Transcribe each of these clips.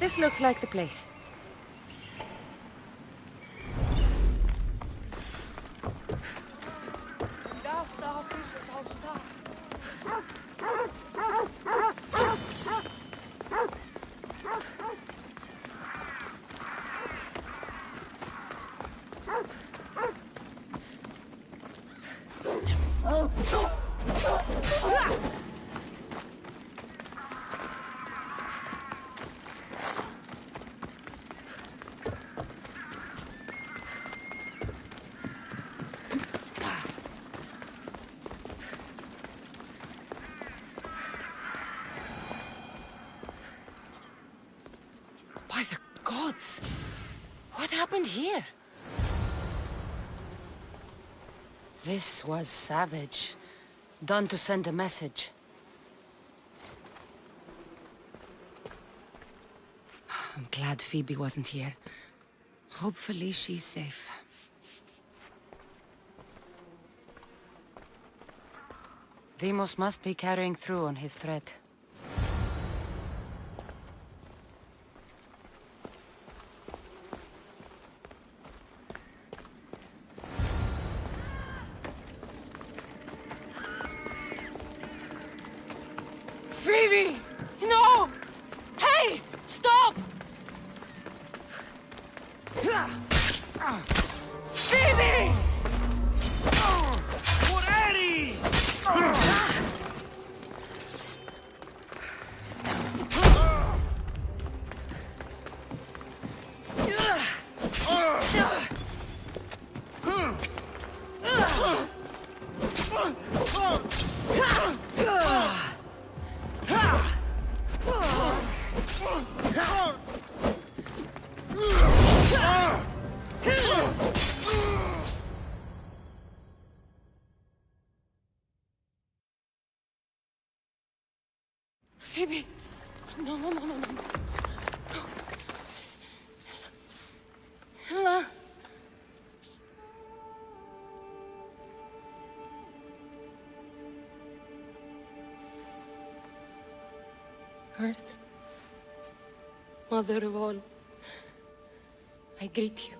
This looks like the place. By the gods! What happened here? This was savage. Done to send a message. I'm glad Phoebe wasn't here. Hopefully she's safe. Deimos must be carrying through on his threat. Phoebe! No! Hey! Stop! Phoebe! For Ares! Phoebe! No, no, no, no, no. Ella. Earth, Mother of all, I greet you.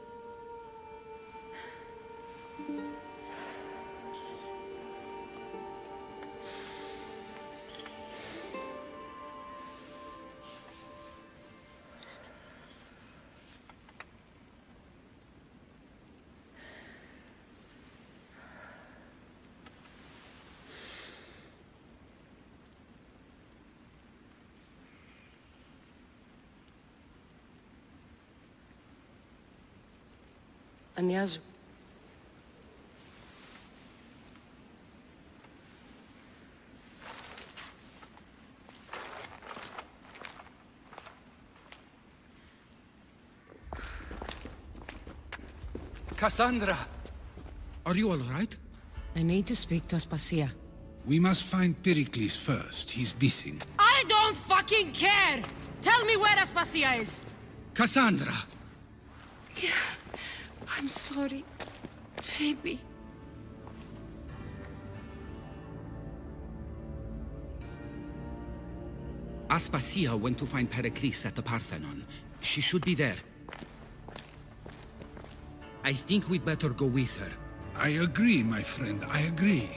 Ανιάζω. Cassandra! Are you all right? I need to speak to Aspasia. We must find Pericles first. He's missing. I don't fucking care! Tell me where Aspasia is! Cassandra! I'm sorry, Phoebe. Aspasia went to find Pericles at the Parthenon. She should be there. I think we'd better go with her. I agree, my friend. I agree.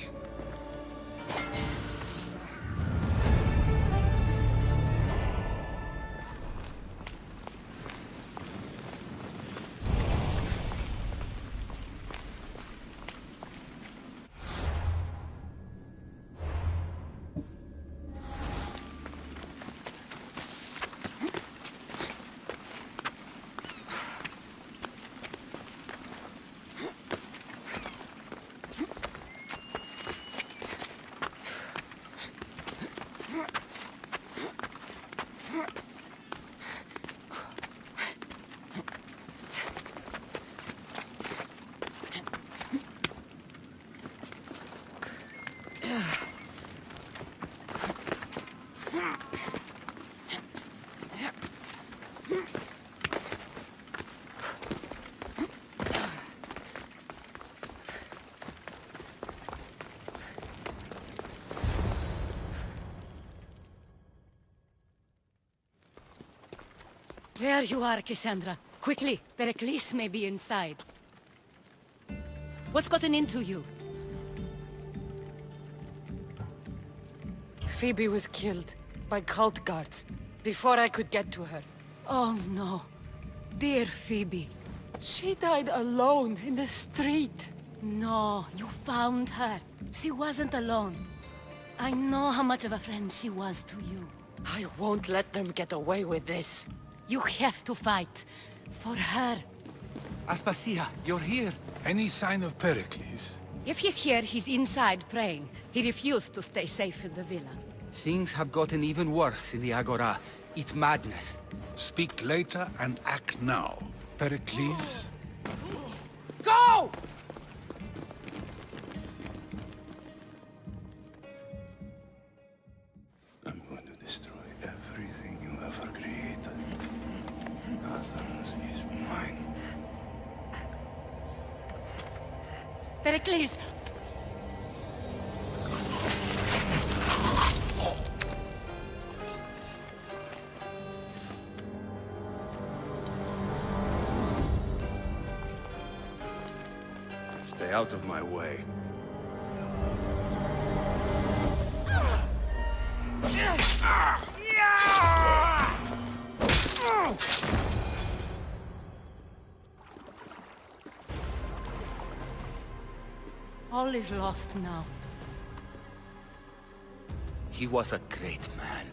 There you are, Cassandra. Quickly, Pericles may be inside. What's gotten into you? Phoebe was killed by cult guards before I could get to her. Oh no. Dear Phoebe. She died alone in the street. No, you found her. She wasn't alone. I know how much of a friend she was to you. I won't let them get away with this. You have to fight. For her. Aspasia, you're here. Any sign of Pericles? If he's here, he's inside praying. He refused to stay safe in the villa. Things have gotten even worse in the Agora. It's madness. Speak later and act now. Pericles? Go! I'm going to destroy everything you ever created. Athens is mine. Pericles! Stay out of my way. All is lost now. He was a great man.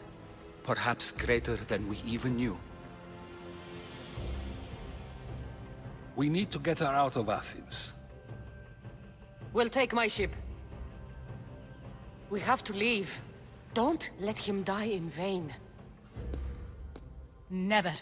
Perhaps greater than we even knew. We need to get her out of Athens. We'll take my ship. We have to leave. Don't let him die in vain. Never.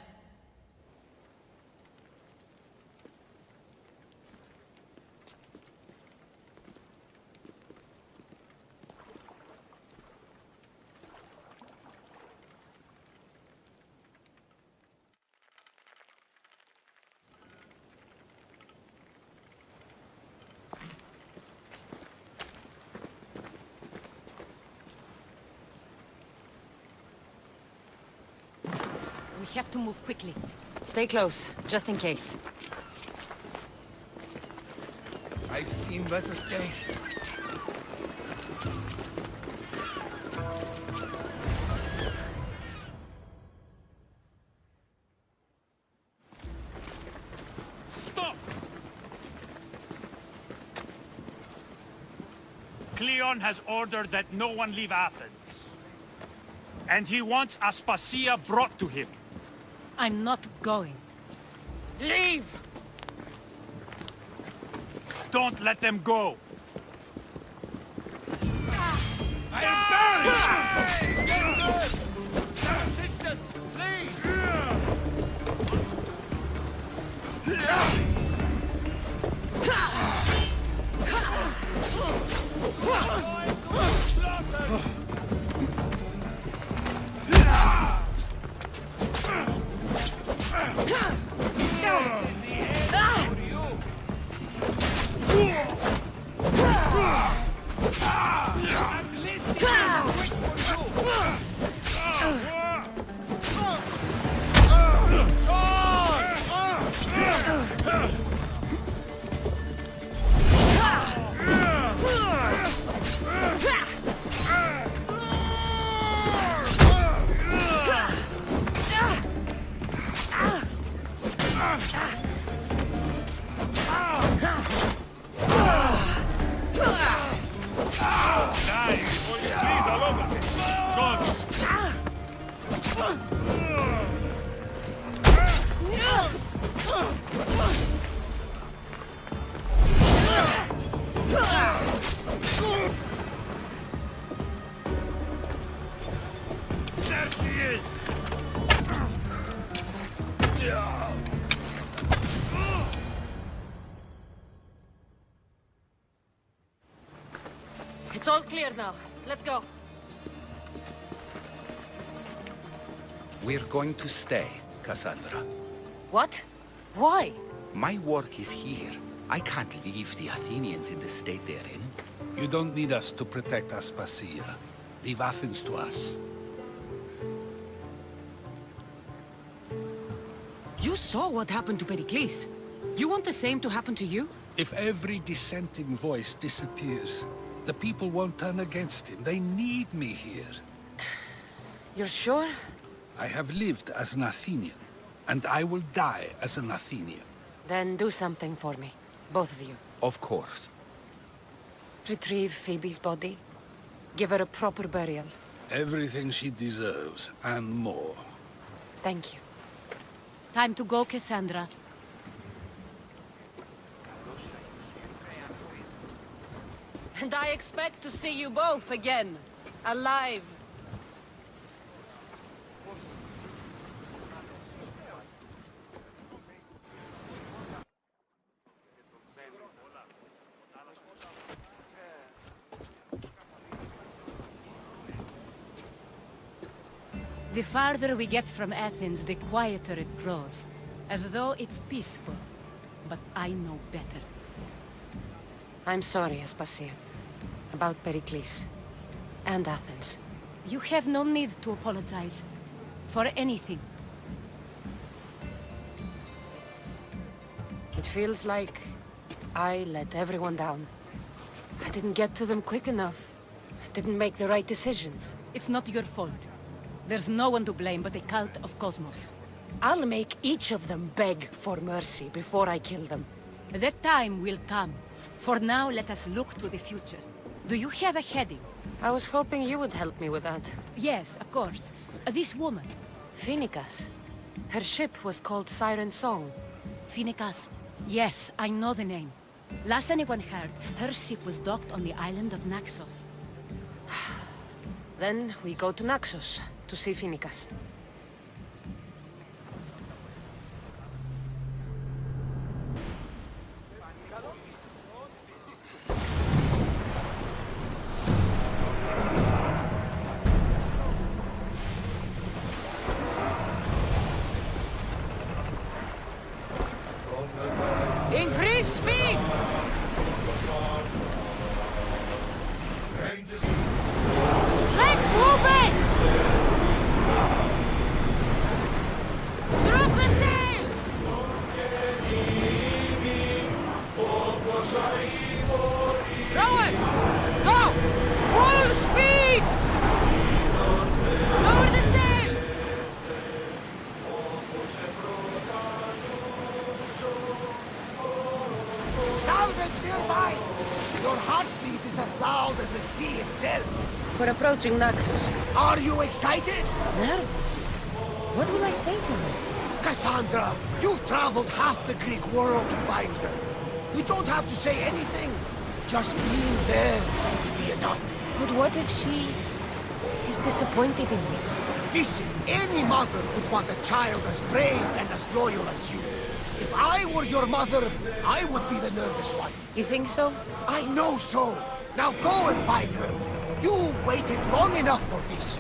We have to move quickly. Stay close, just in case. I've seen better days. Stop! Cleon has ordered that no one leave Athens. And he wants Aspasia brought to him. I'm not going. Leave! Don't let them go. It's all clear now. Let's go. We're going to stay, Cassandra. What? Why? My work is here. I can't leave the Athenians in the state they're in. You don't need us to protect Aspasia. Leave Athens to us. You saw what happened to Pericles. You want the same to happen to you? If every dissenting voice disappears, the people won't turn against him. They need me here. You're sure? I have lived as an Athenian, and I will die as an Athenian. Then do something for me. Both of you. Of course. Retrieve Phoebe's body. Give her a proper burial. Everything she deserves, and more. Thank you. Time to go, Cassandra. And I expect to see you both again. Alive. The farther we get from Athens, the quieter it grows. As though it's peaceful. But I know better. I'm sorry, Aspasia. About Pericles. And Athens. You have no need to apologize. For anything. It feels like I let everyone down. I didn't get to them quick enough. I didn't make the right decisions. It's not your fault. There's no one to blame but the cult of Cosmos. I'll make each of them beg for mercy before I kill them. That time will come. For now, let us look to the future. Do you have a heading? I was hoping you would help me with that. Yes, of course. This woman. Phoenicas. Her ship was called Siren Song. Phoenicas. Yes, I know the name. Last anyone heard, her ship was docked on the island of Naxos. Then we go to Naxos to see Phoenicas. Increase speed! Let's move it! Drop the sail! Rowers! Go! Full speed! Lower the sail! Salvage nearby! Your heartbeat is as loud as the sea itself. We're approaching Naxos. Are you excited? Nervous? What will I say to her? Cassandra, you've traveled half the Greek world to find her. You don't have to say anything. Just being there will be enough. But what if she is disappointed in me? Listen, any mother would want a child as brave and as loyal as you. If I were your mother, I would be the nervous one. You think so? I know so. Now go and find her. You waited long enough for this.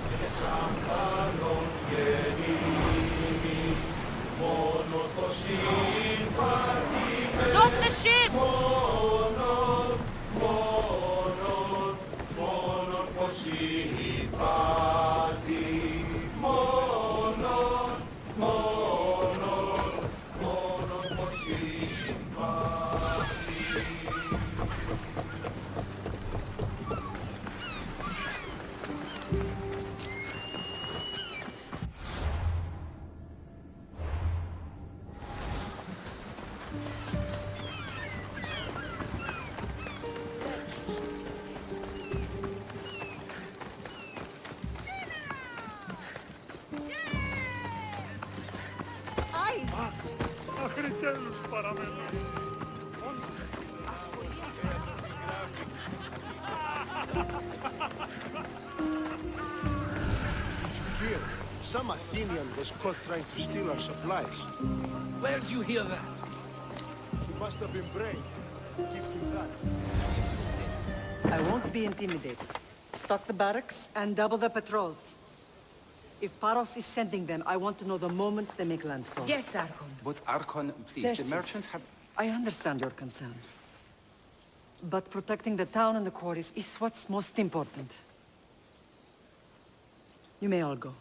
Dock the ship! Here, some Athenian was caught trying to steal our supplies. Where'd you hear that? He must have been brave. Give him that. I won't be intimidated. Stock the barracks and double the patrols. If Paros is sending them, I want to know the moment they make landfall. Yes, Archon. But Archon, please, Xerxes, the merchants have... I understand your concerns. But protecting the town and the quarries is what's most important. You may all go.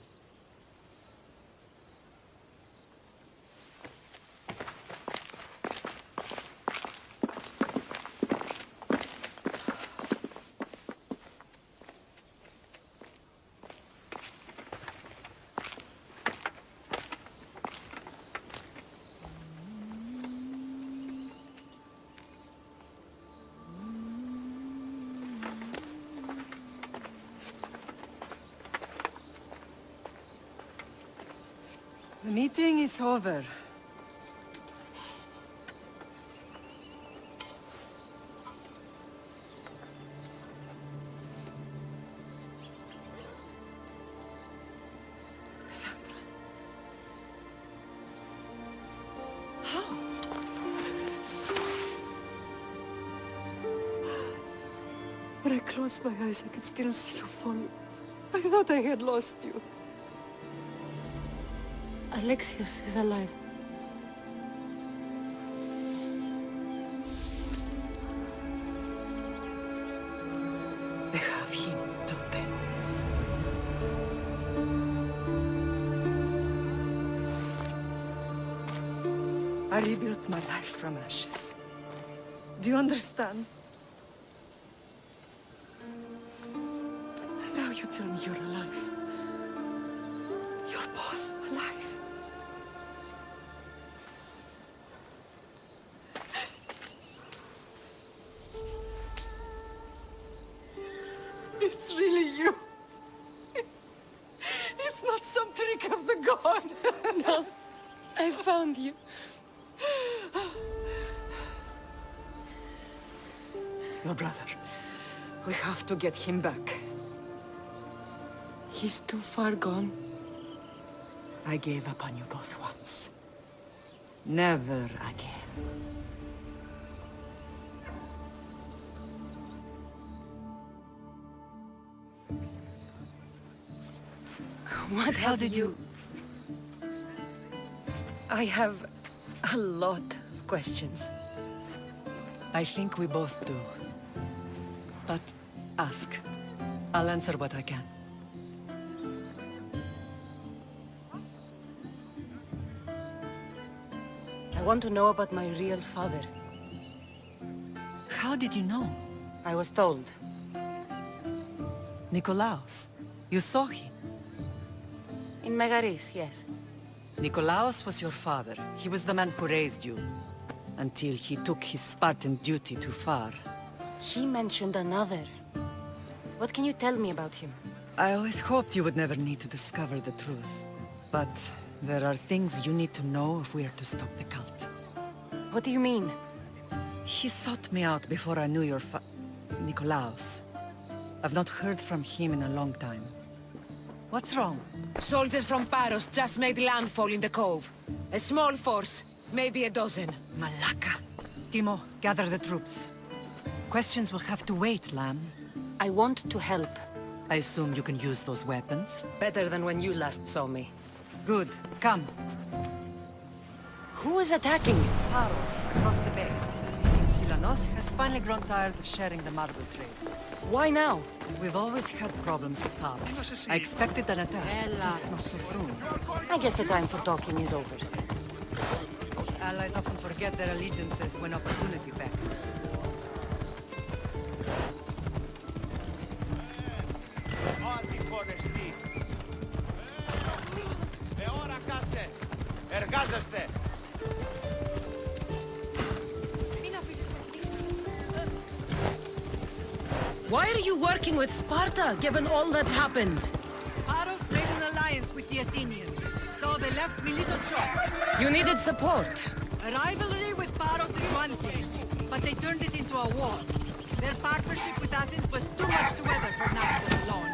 The meeting is over. Cassandra. When I closed my eyes, I could still see you fall. I thought I had lost you. Alexios is alive. They have him, don't they? I rebuilt my life from ashes. Do you understand? And now you tell me you're alive. You're both alive. It's really you. It's not some trick of the gods. No, I found you. Your brother. We have to get him back. He's too far gone. I gave up on you both once. Never again. What How have did you... I have a lot of questions. I think we both do. But ask. I'll answer what I can. I want to know about my real father. How did you know? I was told. Nikolaos. You saw him. In Megaris, yes. Nikolaos was your father. He was the man who raised you. Until he took his Spartan duty too far. He mentioned another. What can you tell me about him? I always hoped you would never need to discover the truth. But there are things you need to know if we are to stop the cult. What do you mean? He sought me out before I knew your Nikolaos. I've not heard from him in a long time. What's wrong? Soldiers from Paros just made landfall in the cove. A small force, maybe a dozen. Malaka. Timo, gather the troops. Questions will have to wait, Lamb. I want to help. I assume you can use those weapons? Better than when you last saw me. Good. Come. Who is attacking? Paros, across the bay. It seems Silanos has finally grown tired of sharing the marble trade. Why now? We've always had problems with Paros. I expected an attack, just not so soon. I guess the time for talking is over. Allies often forget their allegiances when opportunity beckons. Why are you working with Sparta, given all that's happened? Paros made an alliance with the Athenians, so they left me little choice. You needed support. A rivalry with Paros is one thing, but they turned it into a war. Their partnership with Athens was too much to weather for Naxos alone.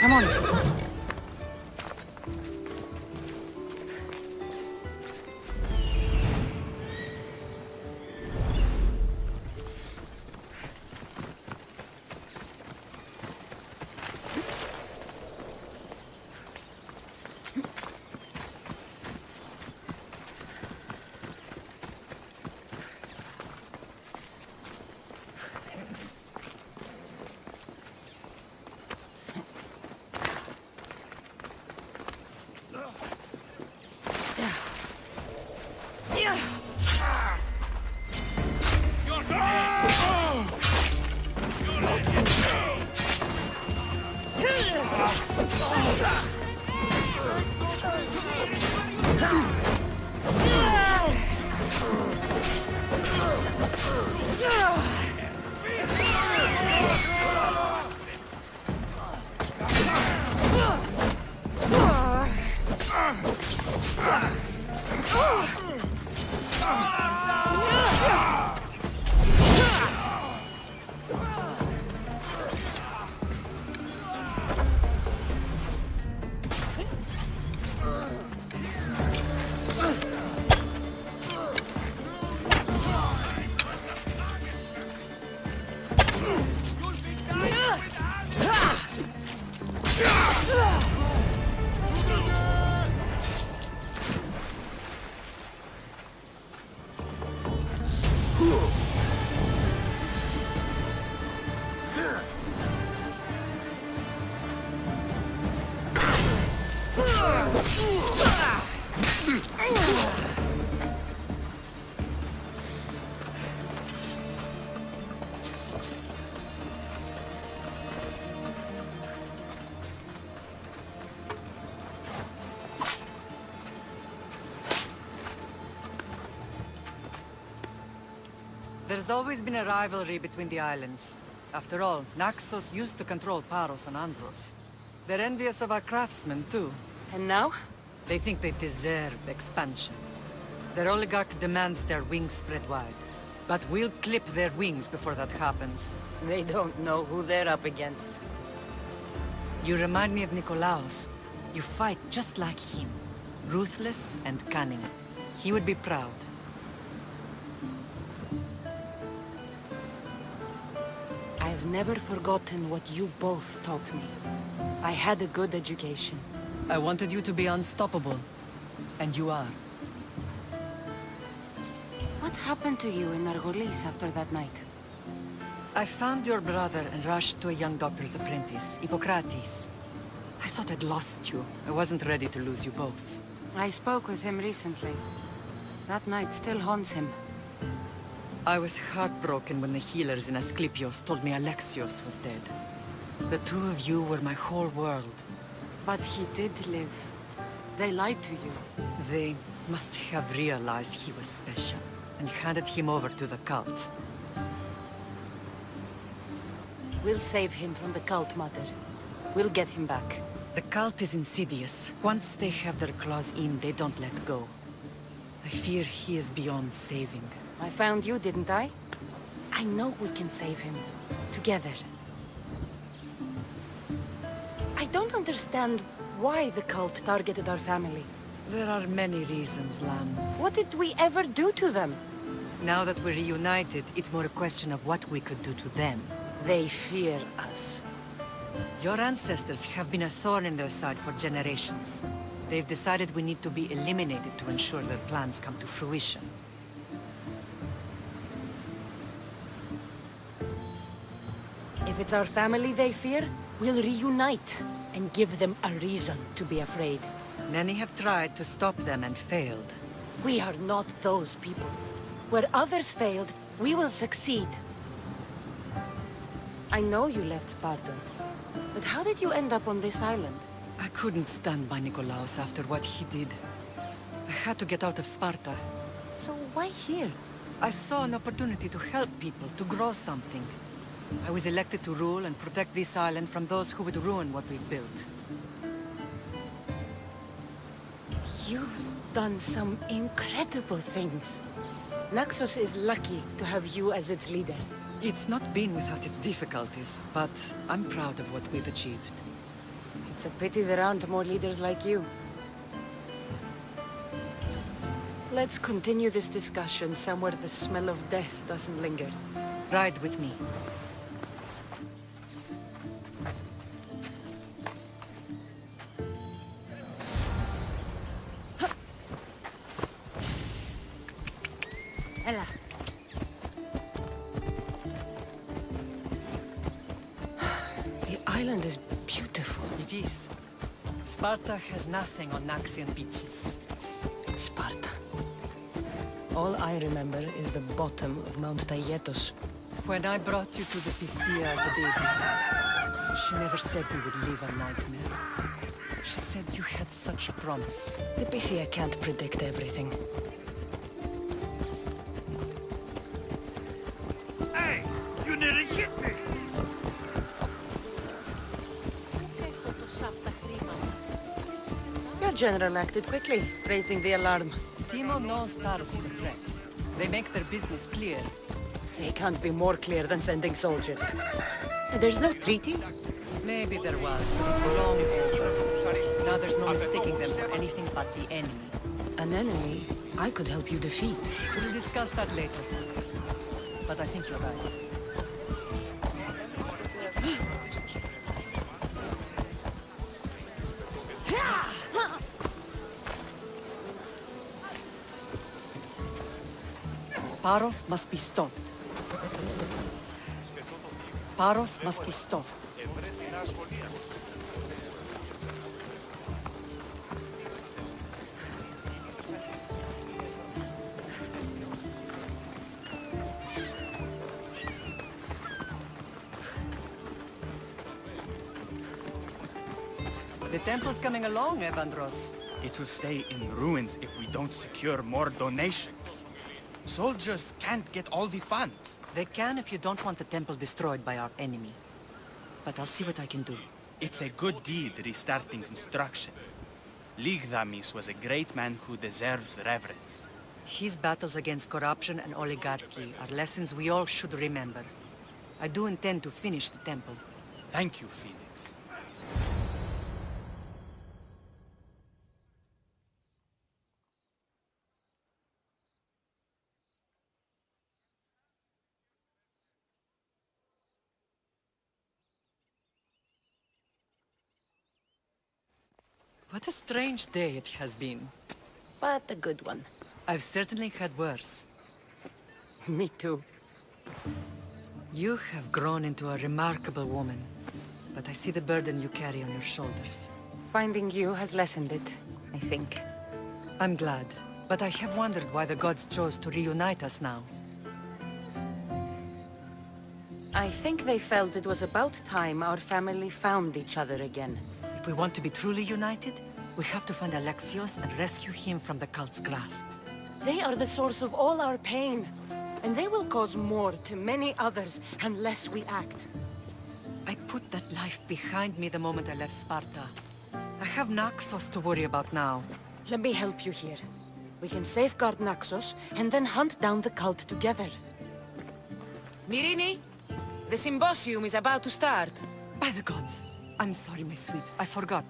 Come on. There's always been a rivalry between the islands. After all, Naxos used to control Paros and Andros. They're envious of our craftsmen, too. And now? They think they deserve expansion. Their oligarch demands their wings spread wide. But we'll clip their wings before that happens. They don't know who they're up against. You remind me of Nikolaos. You fight just like him. Ruthless and cunning. He would be proud. I've never forgotten what you both taught me. I had a good education. I wanted you to be unstoppable. And you are. What happened to you in Argolis after that night? I found your brother and rushed to a young doctor's apprentice, Hippocrates. I thought I'd lost you. I wasn't ready to lose you both. I spoke with him recently. That night still haunts him. I was heartbroken when the healers in Asclepios told me Alexios was dead. The two of you were my whole world. But he did live. They lied to you. They must have realized he was special and handed him over to the cult. We'll save him from the cult, Mother. We'll get him back. The cult is insidious. Once they have their claws in, they don't let go. I fear he is beyond saving. I found you, didn't I? I know we can save him. Together. I don't understand why the cult targeted our family. There are many reasons, Lamb. What did we ever do to them? Now that we're reunited, it's more a question of what we could do to them. They fear us. Your ancestors have been a thorn in their side for generations. They've decided we need to be eliminated to ensure their plans come to fruition. If it's our family they fear, we'll reunite and give them a reason to be afraid. Many have tried to stop them and failed. We are not those people. Where others failed, we will succeed. I know you left Sparta, but how did you end up on this island? I couldn't stand by Nikolaos after what he did. I had to get out of Sparta. So why here? I saw an opportunity to help people, to grow something. I was elected to rule and protect this island from those who would ruin what we've built. You've done some incredible things. Naxos is lucky to have you as its leader. It's not been without its difficulties, but I'm proud of what we've achieved. It's a pity there aren't more leaders like you. Let's continue this discussion somewhere the smell of death doesn't linger. Ride with me. Ella. The island is beautiful. It is. Sparta has nothing on Naxian beaches. Sparta. All I remember is the bottom of Mount Taygetos. When I brought you to the Pythia as a baby, she never said we would live a nightmare. She said you had such promise. The Pythia can't predict everything. Hey! You nearly hit me! Your general acted quickly, raising the alarm. Timo knows Paris is a threat. They make their business clear. They can't be more clear than sending soldiers. There's no treaty? Maybe there was, but it's long over. Now there's no mistaking them for anything but the enemy. An enemy I could help you defeat. We'll discuss that later. But I think you're right. Paros must be stopped. Paros must be stopped. the temple's coming along, Evandros. It will stay in ruins if we don't secure more donations. Soldiers can't get all the funds. They can if you don't want the temple destroyed by our enemy. But I'll see what I can do. It's a good deed restarting construction. Ligdamis was a great man who deserves reverence. His battles against corruption and oligarchy are lessons we all should remember. I do intend to finish the temple. Thank you, Phoenix. What a strange day it has been. But a good one. I've certainly had worse. Me too. You have grown into a remarkable woman, but I see the burden you carry on your shoulders. Finding you has lessened it, I think. I'm glad, but I have wondered why the gods chose to reunite us now. I think they felt it was about time our family found each other again. If we want to be truly united, we have to find Alexios and rescue him from the cult's grasp. They are the source of all our pain, and they will cause more to many others unless we act. I put that life behind me the moment I left Sparta. I have Naxos to worry about now. Let me help you here. We can safeguard Naxos, and then hunt down the cult together. Myrini, the symposium is about to start. By the gods! I'm sorry, my sweet. I forgot.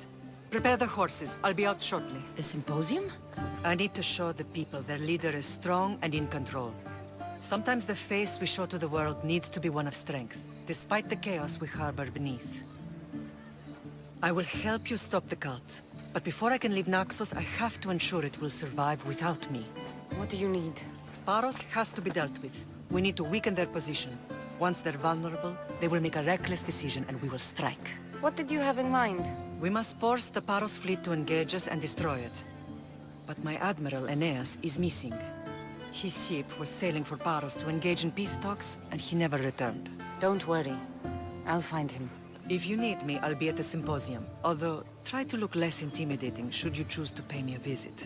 Prepare the horses. I'll be out shortly. The symposium? I need to show the people their leader is strong and in control. Sometimes the face we show to the world needs to be one of strength, despite the chaos we harbor beneath. I will help you stop the cult. But before I can leave Naxos, I have to ensure it will survive without me. What do you need? Paros has to be dealt with. We need to weaken their position. Once they're vulnerable, they will make a reckless decision and we will strike. What did you have in mind? We must force the Paros fleet to engage us and destroy it. But my admiral, Aeneas, is missing. His ship was sailing for Paros to engage in peace talks, and he never returned. Don't worry. I'll find him. If you need me, I'll be at the symposium. Although, try to look less intimidating should you choose to pay me a visit.